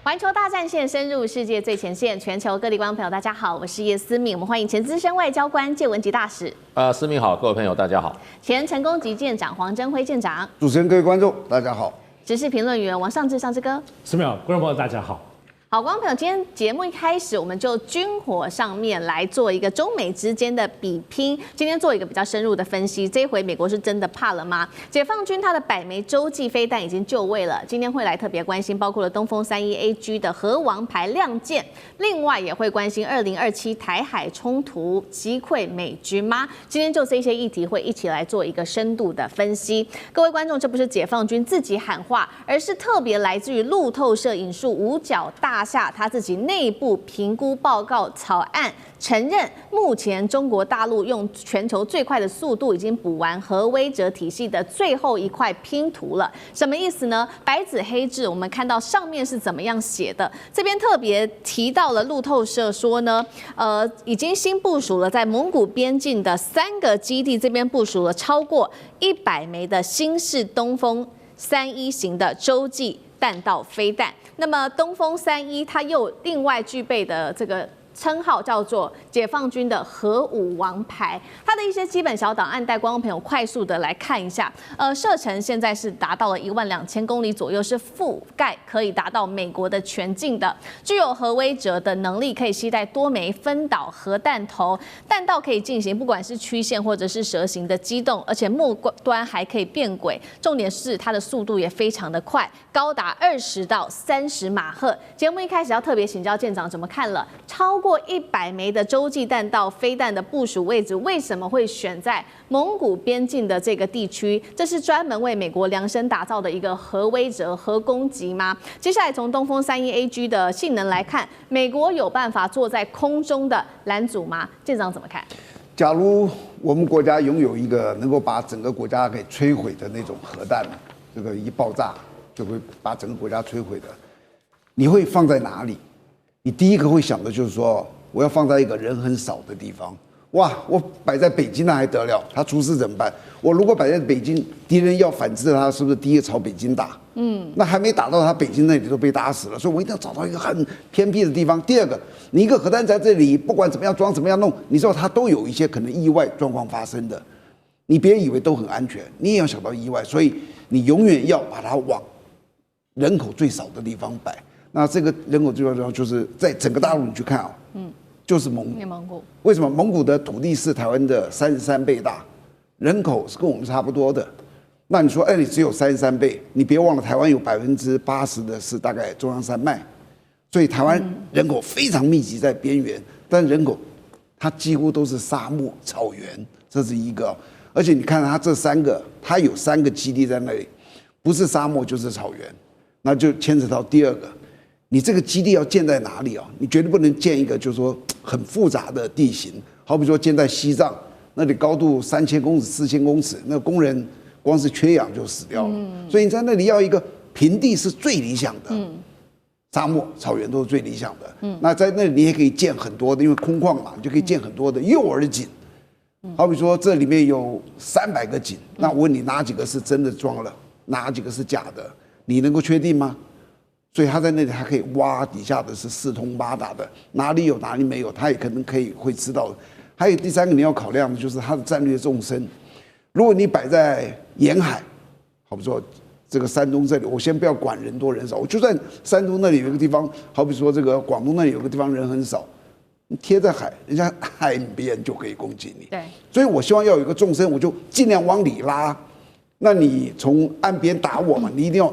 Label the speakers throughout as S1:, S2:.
S1: 环球大战线深入世界最前线，全球各地观众朋友，大家好，我是叶思敏。我们欢迎前资深外交官介文吉大使。
S2: 思敏好，各位朋友大家好。
S1: 前成功级舰长黄征辉舰长。
S3: 主持人、各位观众大家好。
S1: 时事评论员王尚志尚志哥。
S4: 思敏好，观众朋友大家好。
S1: 好，观众朋友，今天节目一开始，我们就军火上面来做一个中美之间的比拼。今天做一个比较深入的分析，这一回美国是真的怕了吗？解放军它的100枚洲际飞弹已经就位了，今天会来特别关心，包括了东风31AG 的核王牌亮剑，另外也会关心2027台海冲突击溃美军吗？今天就这些议题会一起来做一个深度的分析。各位观众，这不是解放军自己喊话，而是特别来自于路透社引述五角大厦他自己内部评估报告草案，承认目前中国大陆用全球最快的速度已经补完核威慑体系的最后一块拼图了。什么意思呢？白纸黑字，我们看到上面是怎么样写的。这边特别提到了路透社说呢，已经新部署了在蒙古边境的3个基地，这边部署了超过100枚的新式东风31型的洲际弹道飞弹。那么东风31它又另外具备的这个称号叫做解放军的核武王牌，它的一些基本小档案带观众朋友快速的来看一下。射程现在是达到了12000公里左右，是覆盖可以达到美国的全境的，具有核威慑的能力，可以携带多枚分导核弹头，弹道可以进行不管是曲线或者是蛇形的机动，而且末端还可以变轨。重点是它的速度也非常的快，高达20到30马赫。节目一开始要特别请教舰长怎么看了超过100枚的洲际弹道飞弹的部署位置，为什么会选在蒙古边境的这个地区？这是专门为美国量身打造的一个核威慑、核攻击吗？接下来从东风31AG 的性能来看，美国有办法坐在空中的拦阻吗？舰长怎么看？
S3: 假如我们国家拥有一个能够把整个国家给摧毁的那种核弹，这个一爆炸就会把整个国家摧毁的，你会放在哪里？你第一个会想的就是说，我要放在一个人很少的地方。哇，我摆在北京那还得了？他出事怎么办？我如果摆在北京，敌人要反制他，是不是第一个朝北京打？那还没打到他北京那里都被打死了，所以我一定要找到一个很偏僻的地方。第二个，你一个核弹在这里，不管怎么样装，怎么样弄，你知道它都有一些可能意外状况发生的。你别以为都很安全，你也要想到意外，所以你永远要把它往人口最少的地方摆。那这个人口最少的地方就是在整个大陆你去看啊，就是蒙古。为什么？蒙古的土地是台湾的33倍大，人口是跟我们差不多的。那你说，你只有33倍，你别忘了台湾有80%的是大概中央山脉，所以台湾人口非常密集在边缘，但人口它几乎都是沙漠、草原，这是一个。而且你看它这3个，它有3个基地在那里，不是沙漠就是草原，那就牵扯到第二个。你这个基地要建在哪里啊？你绝对不能建一个就是说很复杂的地形，好比说建在西藏，那里高度3000公尺、4000公尺，那工人光是缺氧就死掉了。所以你在那里要一个平地是最理想的，沙漠、草原都是最理想的。那在那里你也可以建很多的，因为空旷嘛，你就可以建很多的诱饵井。好比说这里面有300个井，那我问你哪几个是真的装了，哪几个是假的？你能够确定吗？所以他在那里，他可以挖底下的是四通八达的，哪里有哪里没有，他也可能会知道的。还有第3个你要考量的就是它的战略纵深。如果你摆在沿海，好比说这个山东这里，我先不要管人多人少，我就算山东那里有一个地方，好比说这个广东那里有个地方人很少，你贴在海，人家海边就可以攻击你。
S1: 对，
S3: 所以我希望要有一个纵深，我就尽量往里拉。那你从岸边打我嘛，你一定要。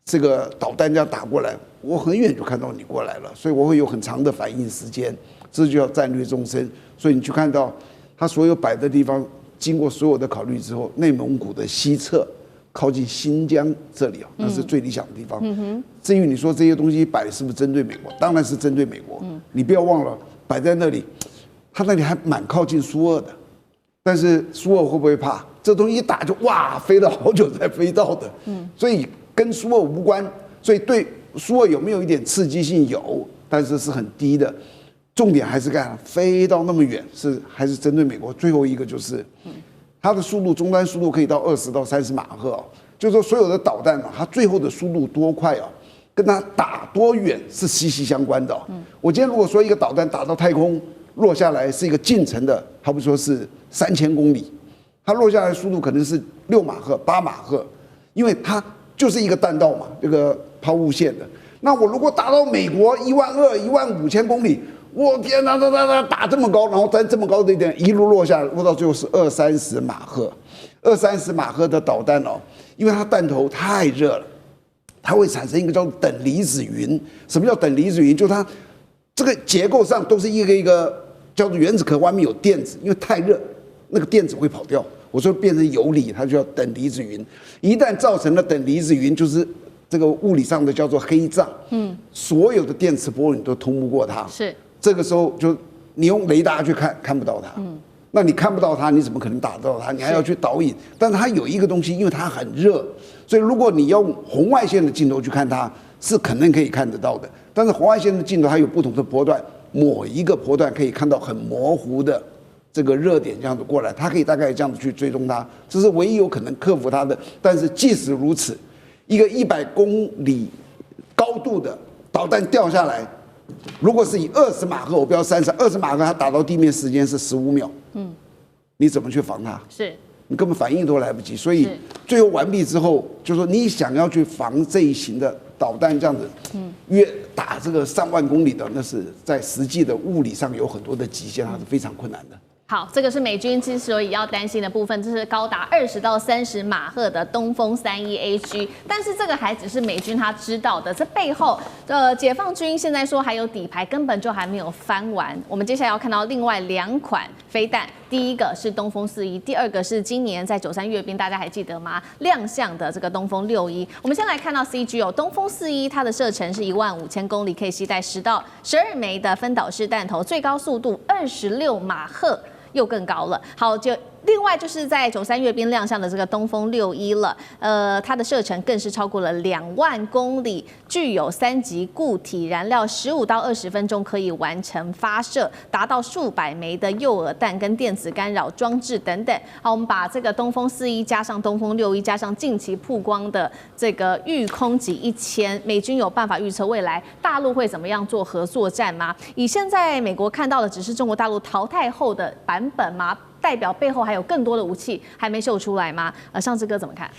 S3: 这个导弹这样打过来，我很远就看到你过来了，所以我会有很长的反应时间，这就叫战略纵深。所以你去看到它所有摆的地方，经过所有的考虑之后，内蒙古的西侧靠近新疆这里啊，那是最理想的地方。至于你说这些东西摆是不是针对美国，当然是针对美国。你不要忘了摆在那里，它那里还蛮靠近苏俄的，但是苏俄会不会怕？这东西一打就哇，飞了好久才飞到的。所以。跟苏俄无关，所以对苏俄有没有一点刺激性？有，但是是很低的。重点还是看飞到那么远，还是针对美国。最后一个就是，它的速度终端速度可以到20到30马赫，就是说所有的导弹它最后的速度多快啊？跟它打多远是息息相关的。我今天如果说一个导弹打到太空落下来是一个近程的，好比说是3000公里，它落下来的速度可能是6马赫、8马赫，因为它就是一个弹道嘛，这个抛物线的。那我如果打到美国12000、15000公里，我天哪，打这么高，然后在这么高的一点一路落下来，落到最后是20-30马赫，20-30马赫的导弹哦，因为它弹头太热了，它会产生一个叫等离子云。什么叫等离子云？就是它这个结构上都是一个一个叫做原子核外面有电子，因为太热，那个电子会跑掉。我说变成游离，它就叫等离子云。一旦造成了等离子云，就是这个物理上的叫做黑障。所有的电磁波你都通不过它。
S1: 是。
S3: 这个时候就你用雷达去看不到它。那你看不到它，你怎么可能打得到它？你还要去导引。但是它有一个东西，因为它很热，所以如果你用红外线的镜头去看它，是可能可以看得到的。但是红外线的镜头它有不同的波段，某一个波段可以看到很模糊的这个热点这样子过来，它可以大概这样子去追踪它，这是唯一有可能克服它的。但是即使如此，一个100公里高度的导弹掉下来，如果是以20马赫，我不要30，20马赫它打到地面时间是15秒。你怎么去防它？
S1: 是
S3: 你根本反应都来不及。所以最后完毕之后，就说你想要去防这一型的导弹这样子，约打这个上万公里的，那是在实际的物理上有很多的极限，它是非常困难的。
S1: 好，这个是美军之所以要担心的部分，这是高达20到30马赫的东风31AG，但是这个还只是美军他知道的，这背后解放军现在说还有底牌，根本就还没有翻完。我们接下来要看到另外2款飞弹，第一个是东风41，第二个是今年在93阅兵，大家还记得吗？亮相的这个东风61。我们先来看到 CG 哦，东风41它的射程是15000公里，可以携带10到12枚的分导式弹头，最高速度26马赫。又更高了。好，就另外就是在93阅兵亮相的这个东风61了，它的射程更是超过了2万公里，具有3级固体燃料，15到20分钟可以完成发射，达到数百枚的诱饵弹跟电子干扰装置等等。好，我们把这个东风41加上东风61加上近期曝光的这个御空级1000，美军有办法预测未来大陆会怎么样做合作战吗？以现在美国看到的只是中国大陆淘汰后的版本吗？代表背后还有更多的武器还没秀出来吗？尚志哥怎么看？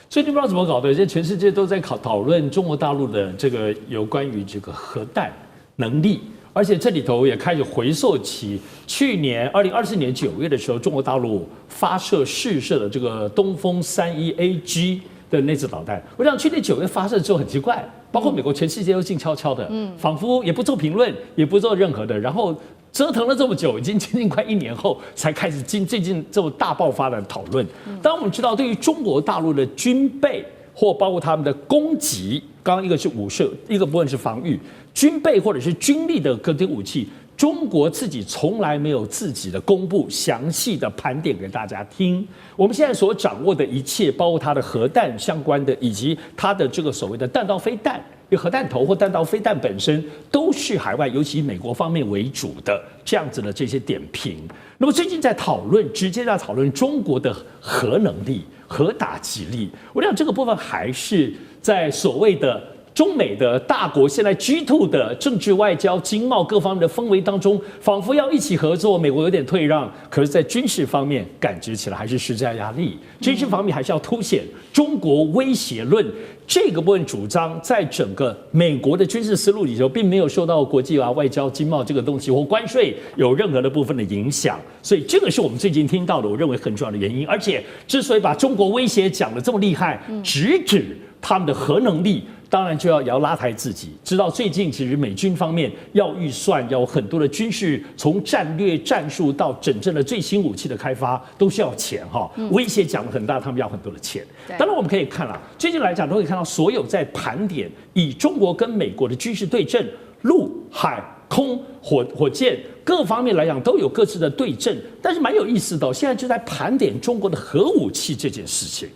S4: 最近不知道怎么搞的，现在全世界都在讨论中国大陆的这个有关于这个核弹能力，而且这里头也开始回溯起去年2024年9月的时候，中国大陆发射试射的这个东风31AG 的那支导弹。我想去年9月发射之后很奇怪，包括美国全世界都静悄悄的，仿佛也不做评论，也不做任何的，然后折腾了这么久，已经将近快1年后才开始最近这种大爆发的讨论。当然我们知道，对于中国大陆的军备或包括他们的攻击，刚刚一个是武射，一个部分是防御，军备或者是军力的各种武器，中国自己从来没有自己的公布详细的盘点给大家听。我们现在所掌握的一切，包括它的核弹相关的，以及它的这个所谓的弹道飞弹。因为核弹头或弹道飞弹本身都是海外，尤其美国方面为主的这样子的这些点评。那么最近在讨论，直接在讨论中国的核能力、核打击力。我想这个部分还是在所谓的中美的大国现在 G2 的政治、外交、经贸各方面的氛围当中，仿佛要一起合作。美国有点退让，可是，在军事方面感觉起来还是施加压力。军事方面还是要凸显中国威胁论这个部分主张，在整个美国的军事思路里头，并没有受到国际外交、经贸这个东西或关税有任何的部分的影响。所以，这个是我们最近听到的，我认为很重要的原因。而且，之所以把中国威胁讲得这么厉害，直指他们的核能力。当然就要拉抬自己，知道最近其实美军方面要预算，要有很多的军事，从战略战术到整正的最新武器的开发，都需要钱哈。威胁讲得很大，他们要很多的钱。当然我们可以看了，最近来讲都可以看到，所有在盘点以中国跟美国的军事对阵，陆海空火箭各方面来讲都有各自的对阵，但是蛮有意思的，现在就在盘点中国的核武器这件事情。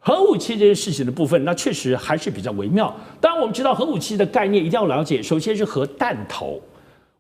S4: 核武器这件事情的部分，那确实还是比较微妙。当然，我们知道核武器的概念一定要了解，首先是核弹头。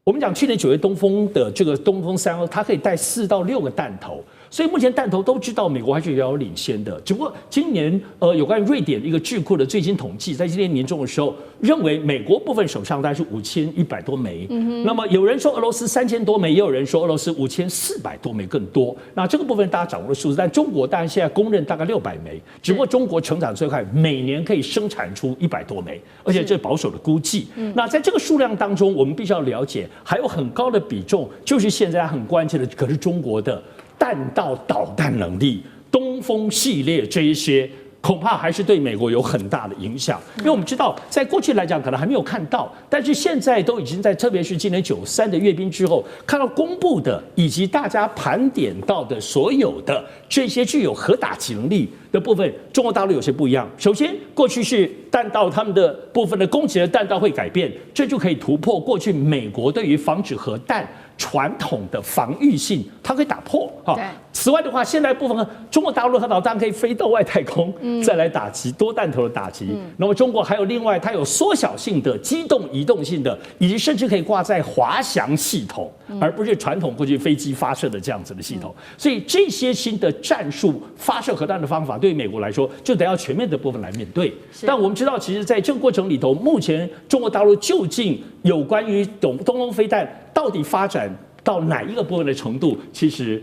S4: 我们讲去年9月东风的这个东风3号，它可以带4到6个弹头。所以目前弹头都知道美国还是遥遥领先的。只不过今年有关瑞典一个智库的最新统计，在今年年中的时候，认为美国部分手上大概是5100多枚。那么有人说俄罗斯3000多枚，也有人说俄罗斯5400多枚更多。那这个部分大家掌握的数字，但中国当然现在公认大概600枚，只不过中国成长最快，每年可以生产出100多枚，而且这是保守的估计。那在这个数量当中，我们必须要了解，还有很高的比重，就是现在很关键的，可是中国的弹道导弹能力，东风系列这一些，恐怕还是对美国有很大的影响。因为我们知道，在过去来讲可能还没有看到，但是现在都已经在，特别是今年93的阅兵之后，看到公布的以及大家盘点到的所有的这些具有核打击能力的部分，中国大陆有些不一样。首先，过去是弹道他们的部分的攻击的弹道会改变，这就可以突破过去美国对于防止核弹传统的防御性，它可以打破哈。此外的话，现在部分中国大陆核导弹可以飞到外太空，再来打击多弹头的打击。那么中国还有另外，它有缩小性的、机动移动性的，以及甚至可以挂在滑翔系统，而不是传统过去飞机发射的这样子的系统。所以这些新的战术发射核弹的方法，对于美国来说，就得要全面的部分来面对。但我们知道，其实在这个过程里头，目前中国大陆究竟有关于东风飞弹到底发展到哪一个部分的程度，其实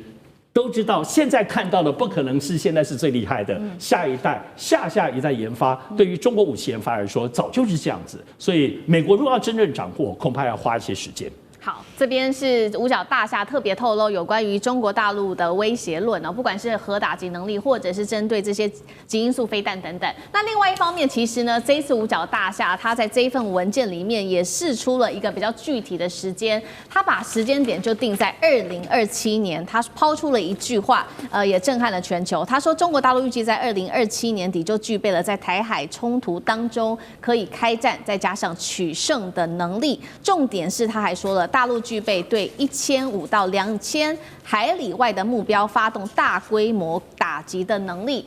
S4: 都知道。现在看到的不可能是现在是最厉害的，下一代、下一代研发，对于中国武器研发来说，早就是这样子。所以美国如果要真正掌握，恐怕要花一些时间。
S1: 好，这边是五角大厦特别透露有关于中国大陆的威胁论哦，不管是核打击能力，或者是针对这些极音速飞弹等等。那另外一方面，其实呢，这一次五角大厦它在这一份文件里面也释出了一个比较具体的时间，它把时间点就定在2027年。它抛出了一句话，也震撼了全球。他说，中国大陆预计在2027年底就具备了在台海冲突当中可以开战，再加上取胜的能力。重点是，他还说了，大陆具备对1500到2000海里外的目标发动大规模打击的能力。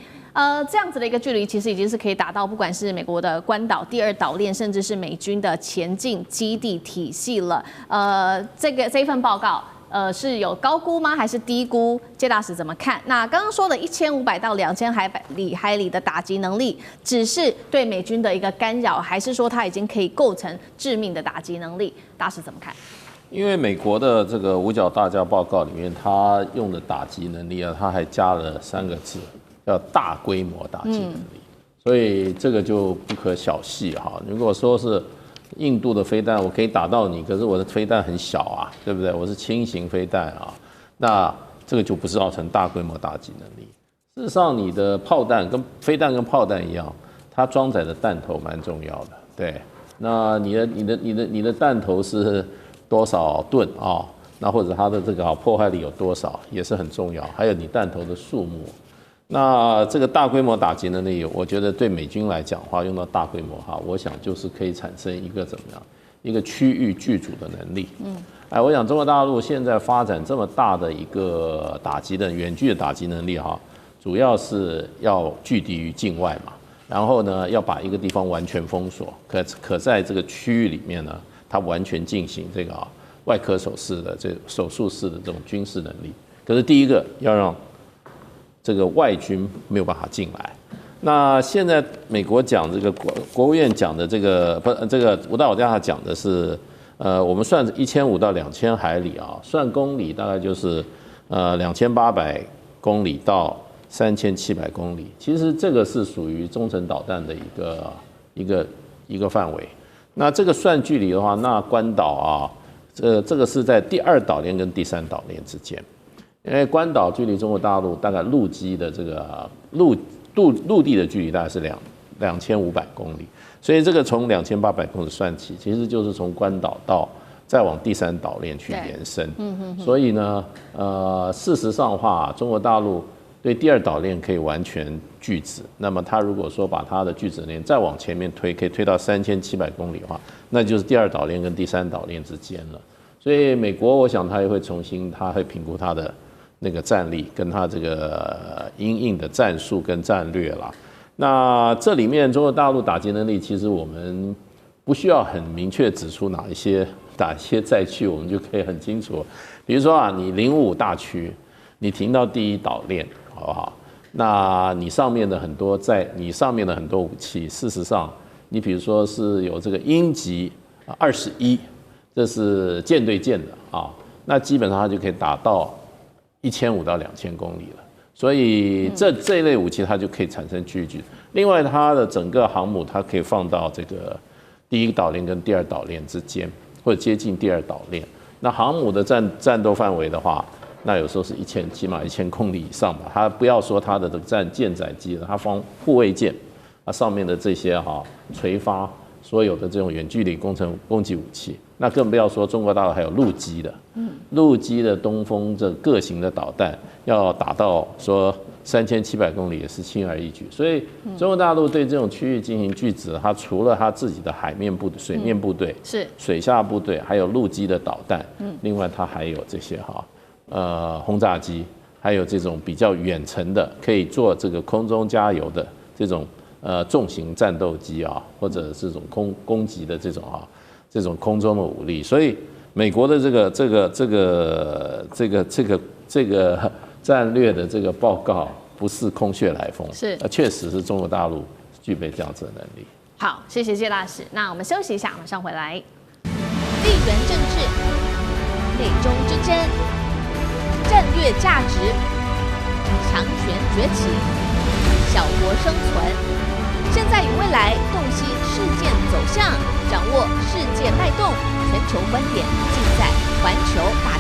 S1: 这样子的一个距离，其实已经是可以打到不管是美国的关岛第2岛链，甚至是美军的前进基地体系了。这一份报告。是有高估吗？还是低估？介大使怎么看？那刚刚说的1500到2000海里的打击能力，只是对美军的一个干扰，还是说它已经可以构成致命的打击能力？大使怎么看？
S2: 因为美国的这个五角大厦报告里面，它用的打击能力啊，它还加了3个字，叫大规模打击能力。所以这个就不可小觑哈。如果说是印度的飞弹，我可以打到你，可是我的飞弹很小啊，对不对？我是轻型飞弹啊，那这个就不是造成大规模打击能力。事实上，你的炮弹跟飞弹跟炮弹一样，它装载的弹头蛮重要的，对。那你的弹头是多少吨啊？那或者它的这个破坏力有多少，也是很重要。还有你弹头的数目。那这个大规模打击能力，我觉得对美军来讲的话，用到大规模哈，我想就是可以产生一个怎么样，一个区域剧组的能力。我想中国大陆现在发展这么大的一个打击的远距的打击能力哈，主要是要拒敌于境外嘛，然后呢，要把一个地方完全封锁，可在这个区域里面呢，它完全进行这个外科手术式的这种军事能力。可是第一个要让这个外军没有办法进来。那现在美国讲这个国务院讲的这个五角大厦讲的是，我们算1500到2000海里啊，算公里大概就是2800公里到3700公里。其实这个是属于中程导弹的一个范围。那这个算距离的话，那关岛啊，这个是在第2岛链跟第3岛链之间。因为关岛距离中国大陆大概陆基的这个陆地的距离大概是2500公里，所以这个从2800公里算起，其实就是从关岛到再往第3岛链去延伸。所以呢，事实上的话，中国大陆对第2岛链可以完全拒止。那么它如果说把它的拒止链再往前面推，可以推到3700公里的话，那就是第2岛链跟第3岛链之间了。所以美国，我想它也会它会评估它的那个战力跟它这个因应的战术跟战略啦。那这里面中国大陆打击能力，其实我们不需要很明确指出哪些载区，我们就可以很清楚。比如说你055大区，你停到第一岛链，好不好？那你上面的很多武器，事实上，你比如说是有这个鹰击21，这是舰对舰的啊，那基本上它就可以打到1500到2000公里了。所以这一类武器它就可以产生距离。另外，它的整个航母它可以放到这个第一岛链跟第二岛链之间，或者接近第二岛链。那航母的战斗范围的话，那有时候是起码1000公里以上吧。它不要说它的舰载机了，它放护卫舰，它上面的这些垂发所有的这种远距离攻击武器，那更不要说中国大陆还有陆基的，陆基的东风这各型的导弹要打到说3700公里也是轻而易举。所以中国大陆对这种区域进行拒止，它除了它自己的海面部队、水面部队、
S1: 是
S2: 水下部队，还有陆基的导弹，另外它还有这些轰炸机，还有这种比较远程的可以做这个空中加油的这种重型战斗机啊，或者这种攻击的这种空中的武力。所以美国的这个战略的这个报告不是空穴来风，
S1: 是
S2: 确实是中国大陆具备这样子的能力。
S1: 好，谢谢谢大使。那我们休息一下，马上回来。地缘政治、美中之争、战略价值、强权崛起、小国生存。现在与未来，洞悉事件走向，掌握世界脉动，全球观点尽在环球大